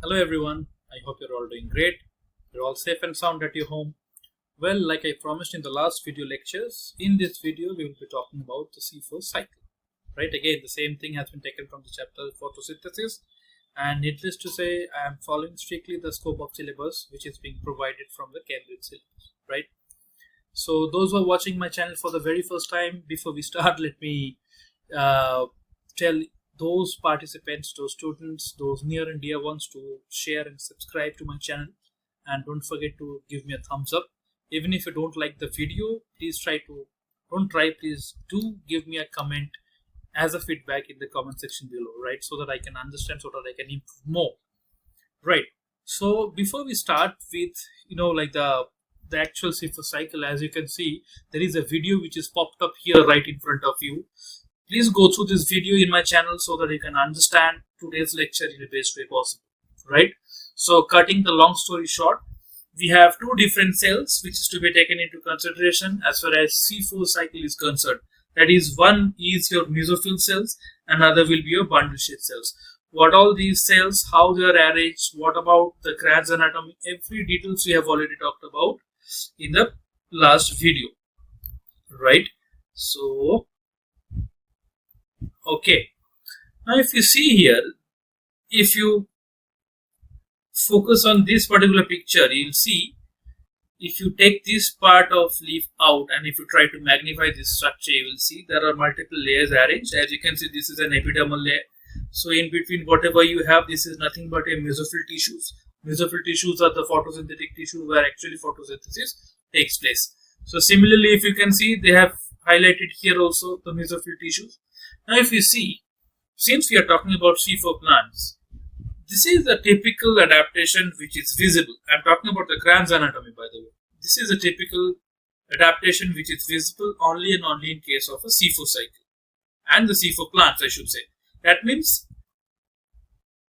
Hello everyone, I hope you're all doing great. You're all safe and sound at your home. Well, like I promised in the last video lectures, in this video we will be talking about the C4 cycle. Right, again the same thing has been taken from the chapter photosynthesis, and needless to say I am following strictly the scope of syllabus which is being provided from the Cambridge syllabus. Right, so those who are watching my channel for the very first time, before we start, let me uh, tell those participants, those students, those near and dear ones to share and subscribe to my channel, and don't forget to give me a thumbs up. Even if you don't like the video, please do give me a comment as a feedback in the comment section below, right? So that I can understand, so that I can improve more, right? So before we start with like the actual cipher cycle, as you can see, there is a video which is popped up here right in front of you. Please go through this video in my channel so that you can understand today's lecture in the best way possible, right? So cutting the long story short, we have two different cells which is to be taken into consideration as far as C4 cycle is concerned. That is, one is your mesophyll cells, another will be your bundle sheath cells. What all these cells, how they are arranged, what about the Kranz anatomy, every details we have already talked about in the last video, right? So okay, now if you see here, if you focus on this particular picture, you'll see, if you take this part of leaf out and if you try to magnify this structure, you will see there are multiple layers arranged. As you can see, this is an epidermal layer. So in between whatever you have, this is nothing but a mesophyll tissues. Mesophyll tissues are the photosynthetic tissue where actually photosynthesis takes place. So similarly, if you can see, they have highlighted here also the mesophyll tissues. Now if you see, since we are talking about C4 plants, this is the typical adaptation which is visible. I'm talking about the Kranz anatomy, by the way. This is a typical adaptation which is visible only and only in case of a C4 cycle and the C4 plants, I should say. That means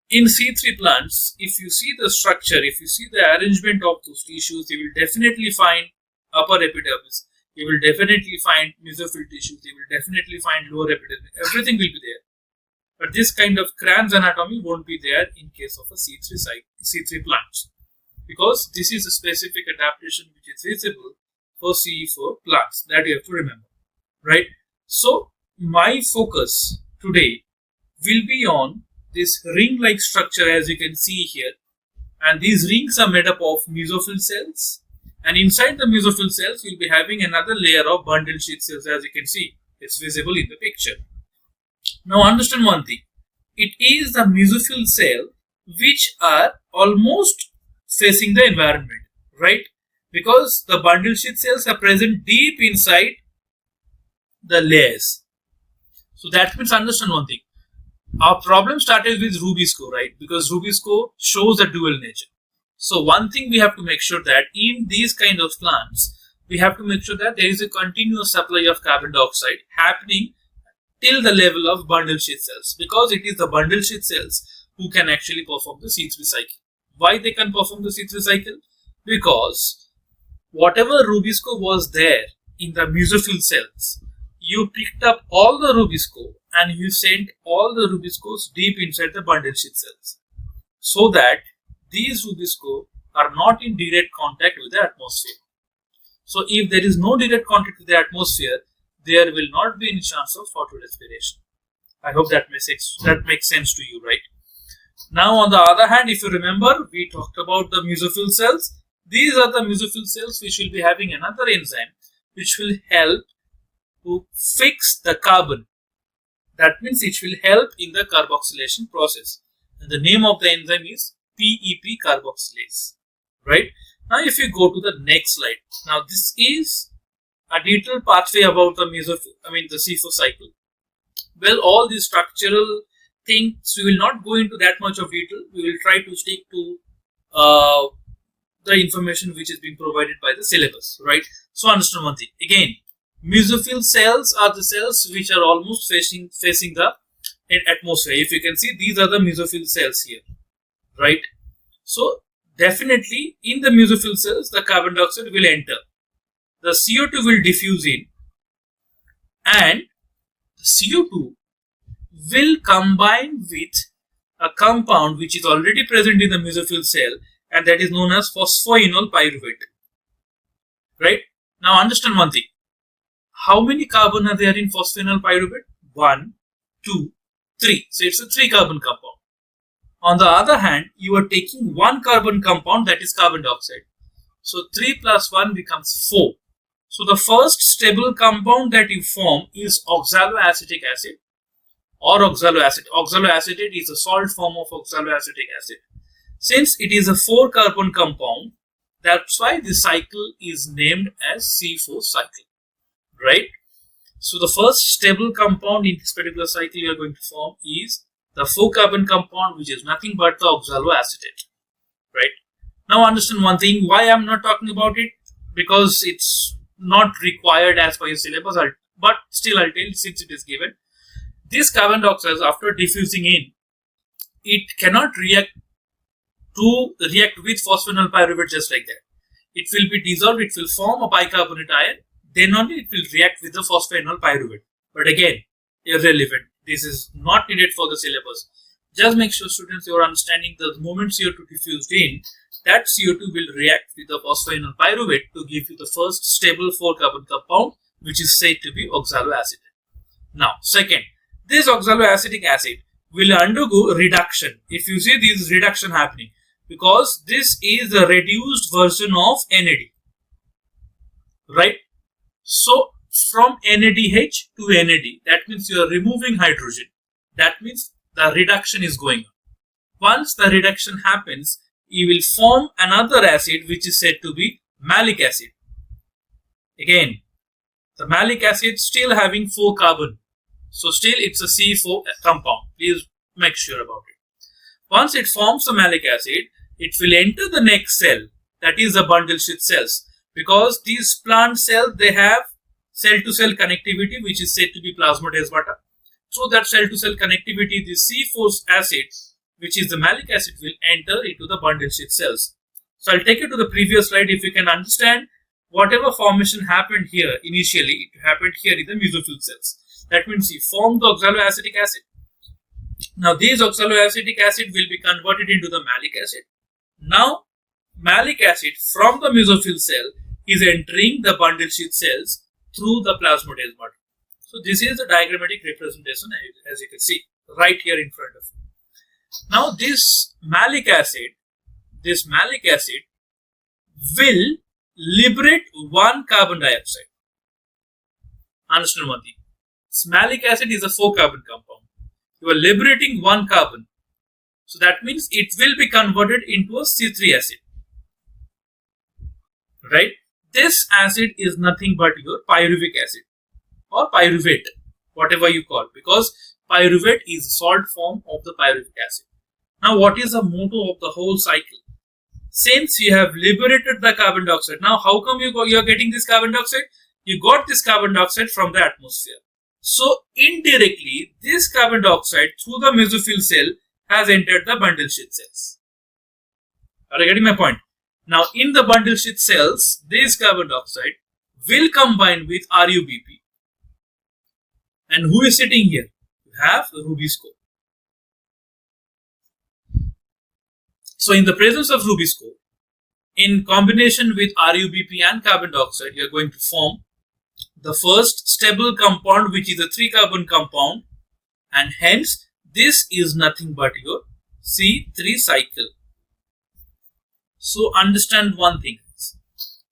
in C3 plants, if you see the structure, if you see the arrangement of those tissues, you will definitely find upper epidermis. You will definitely find mesophyll tissues. You will definitely find lower epidermis. Everything will be there. But this kind of Kranz anatomy won't be there in case of a C3 cycle, C3 plants, because this is a specific adaptation which is visible for C4 plants. That you have to remember, right? So my focus today will be on this ring-like structure, as you can see here, and these rings are made up of mesophyll cells, and inside the mesophyll cells you'll be having another layer of bundle sheath cells, as you can see. It's visible in the picture. Now understand one thing. It is the mesophyll cell which are almost facing the environment, right? Because the bundle sheath cells are present deep inside the layers. So that means, understand one thing. Our problem started with Rubisco, right? Because Rubisco shows a dual nature. So one thing we have to make sure that in these kind of plants, we have to make sure that there is a continuous supply of carbon dioxide happening till the level of bundle sheath cells, because it is the bundle sheath cells who can actually perform the C3 cycle. Why they can perform the C3 cycle? Because whatever Rubisco was there in the mesophyll cells, you picked up all the Rubisco and you sent all the Rubiscos deep inside the bundle sheath cells, so that these Rubisco are not in direct contact with the atmosphere. So if there is no direct contact with the atmosphere, there will not be any chance of photorespiration. I hope that makes sense to you, right? Now, on the other hand, if you remember, we talked about the mesophyll cells. These are the mesophyll cells which will be having another enzyme which will help to fix the carbon. That means it will help in the carboxylation process. And the name of the enzyme is PEP carboxylase, right? Now, if you go to the next slide, now this is a detailed pathway about the the C4 cycle. Well, all these structural things we will not go into that much of detail. We will try to stick to the information which is being provided by the syllabus, right? So understand one thing. Again, mesophyll cells are the cells which are almost facing the atmosphere. If you can see, these are the mesophyll cells here, right? So definitely in the mesophyll cells, the carbon dioxide will enter. The CO2 will diffuse in, and the CO2 will combine with a compound which is already present in the mesophyll cell, and that is known as phosphoenol pyruvate. Right? Now understand one thing. How many carbon are there in phosphoenol pyruvate? 1, 2, 3. So it's a 3 carbon compound. On the other hand, you are taking 1 carbon compound, that is carbon dioxide. So 3 plus 1 becomes 4. So the first stable compound that you form is oxaloacetic acid or oxaloacetate. Oxaloacetate is a salt form of oxaloacetic acid. Since it is a 4 carbon compound, that's why the cycle is named as C4 cycle. Right? So the first stable compound in this particular cycle you are going to form is the 4 carbon compound, which is nothing but the oxaloacetate. Right? Now understand one thing, why I am not talking about it, because it's not required as per your syllabus, but still I'll tell since it is given. This carbon dioxide, after diffusing in, it cannot react with phosphoenol pyruvate just like that. It will be dissolved, it will form a bicarbonate ion, then only it will react with the phosphoenol pyruvate. But again, irrelevant. This is not needed for the syllabus. Just make sure students you are understanding the moment CO2 diffused in, that CO2 will react with the phosphoenol pyruvate to give you the first stable 4 carbon compound, which is said to be oxaloacetate. Now, second, this oxaloacetic acid will undergo reduction. If you see this reduction happening, because this is the reduced version of NAD. Right? So, from NADH to NAD, that means you are removing hydrogen. That means the reduction is going on. Once the reduction happens, you will form another acid which is said to be malic acid. Again, the malic acid still having 4 carbon. So still it's a C4 compound. Please make sure about it. Once it forms a malic acid, it will enter the next cell, that is the bundle sheath cells. Because these plant cells, they have cell-to-cell connectivity, which is said to be plasmodesmata. Through that cell-to-cell connectivity, the C4 acid, which is the malic acid, will enter into the bundle sheath cells. So I'll take you to the previous slide. If you can understand, whatever formation happened here initially, it happened here in the mesophyll cells. That means we formed the oxaloacetic acid. Now this oxaloacetic acid will be converted into the malic acid. Now malic acid from the mesophyll cell is entering the bundle sheath cells through the plasmodesmata. So this is the diagrammatic representation, as you can see right here in front of you. Now this malic acid will liberate 1 carbon dioxide. Understand one thing. This malic acid is a 4 carbon compound. You are liberating 1 carbon. So that means it will be converted into a C3 acid. Right? This acid is nothing but your pyruvic acid or pyruvate, whatever you call, because pyruvate is a salt form of the pyruvic acid. Now what is the motto of the whole cycle? Since you have liberated the carbon dioxide, now how come you are getting this carbon dioxide? You got this carbon dioxide from the atmosphere. So indirectly, this carbon dioxide through the mesophyll cell has entered the bundle sheath cells. Are you getting my point? Now in the bundle sheath cells, this carbon dioxide will combine with RuBP. And who is sitting here? You have the Rubisco. So in the presence of Rubisco, in combination with RuBP and carbon dioxide, you are going to form the first stable compound, which is a 3 carbon compound, and hence this is nothing but your C3 cycle. So understand one thing,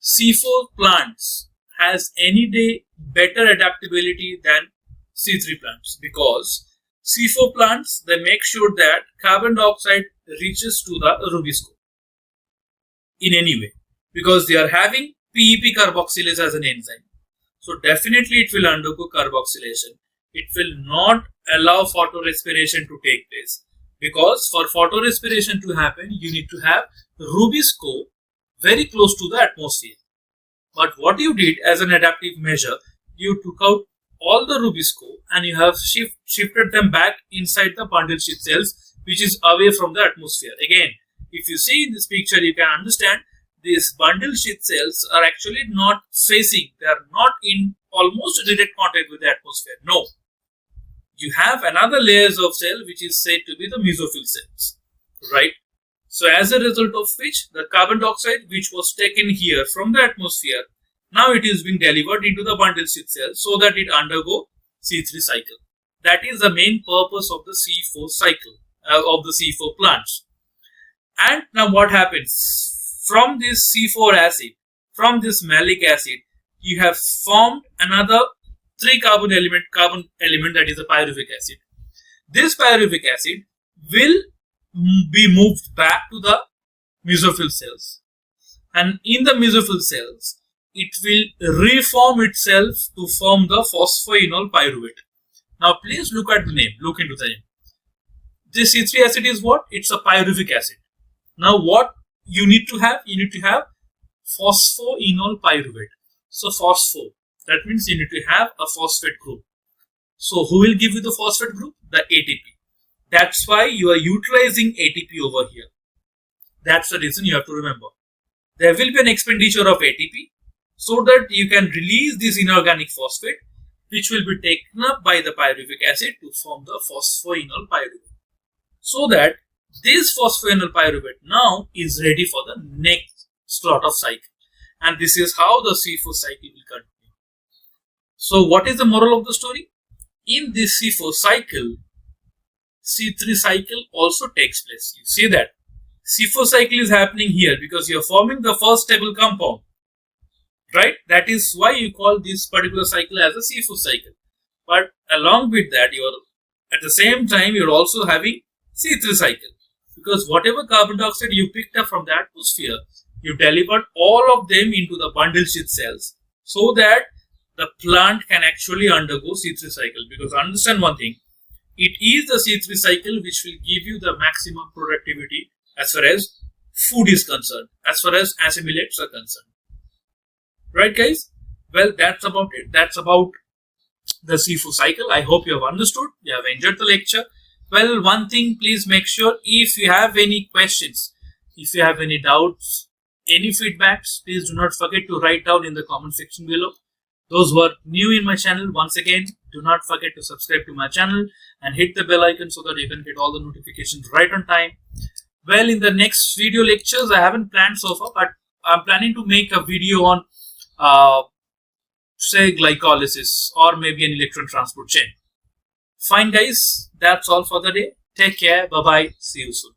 C4 plants has any day better adaptability than C3 plants, because C4 plants, they make sure that carbon dioxide reaches to the Rubisco in any way, because they are having PEP carboxylase as an enzyme. So definitely it will undergo carboxylation. It will not allow photorespiration to take place, because for photorespiration to happen, you need to have Rubisco very close to the atmosphere. But what you did as an adaptive measure, you took out all the Rubisco and you have shifted them back inside the bundle sheath cells, which is away from the atmosphere. Again, if you see in this picture, you can understand these bundle sheath cells are actually not facing, they are not in almost direct contact with the atmosphere. No. you have another layers of cell which is said to be the mesophyll cells, right? So as a result of which the carbon dioxide which was taken here from the atmosphere, now it is being delivered into the bundle sheath cell so that it undergo C3 cycle. That is the main purpose of the C4 cycle of the C4 plants. And now what happens? From this C4 acid, from this malic acid, you have formed another 3 carbon element that is a pyruvic acid. This pyruvic acid will be moved back to the mesophyll cells, and in the mesophyll cells it will reform itself to form the phosphoenol pyruvate. Now please look at the name, look into the name. This C3 acid is what? It's a pyruvic acid. Now what you need to have? You need to have phosphoenol pyruvate. So phospho, that means you need to have a phosphate group. So who will give you the phosphate group? The ATP. That's why you are utilizing ATP over here. That's the reason you have to remember. There will be an expenditure of ATP so that you can release this inorganic phosphate which will be taken up by the pyruvic acid to form the phosphoenol pyruvate. So that this phosphoenol pyruvate now is ready for the next slot of cycle. And this is how the C4 cycle will continue. So what is the moral of the story? In this C4 cycle, C3 cycle also takes place. You see that C4 cycle is happening here because you are forming the first stable compound, right? That is why you call this particular cycle as a C4 cycle. But along with that, you are at the same time you are also having C3 cycle, because whatever carbon dioxide you picked up from the atmosphere, you delivered all of them into the bundle sheath cells so that the plant can actually undergo C3 cycle. Because understand one thing, it is the C3 cycle which will give you the maximum productivity as far as food is concerned, as far as assimilates are concerned. Right guys? Well, that's about it. That's about the C4 cycle. I hope you have understood, you have enjoyed the lecture. Well, one thing, please make sure if you have any questions, if you have any doubts, any feedbacks, please do not forget to write down in the comment section below. Those who are new in my channel, once again, do not forget to subscribe to my channel and hit the bell icon so that you can get all the notifications right on time. Well, in the next video lectures, I haven't planned so far, but I'm planning to make a video on, say, glycolysis or maybe an electron transport chain. Fine guys, that's all for the day. Take care, bye bye, see you soon.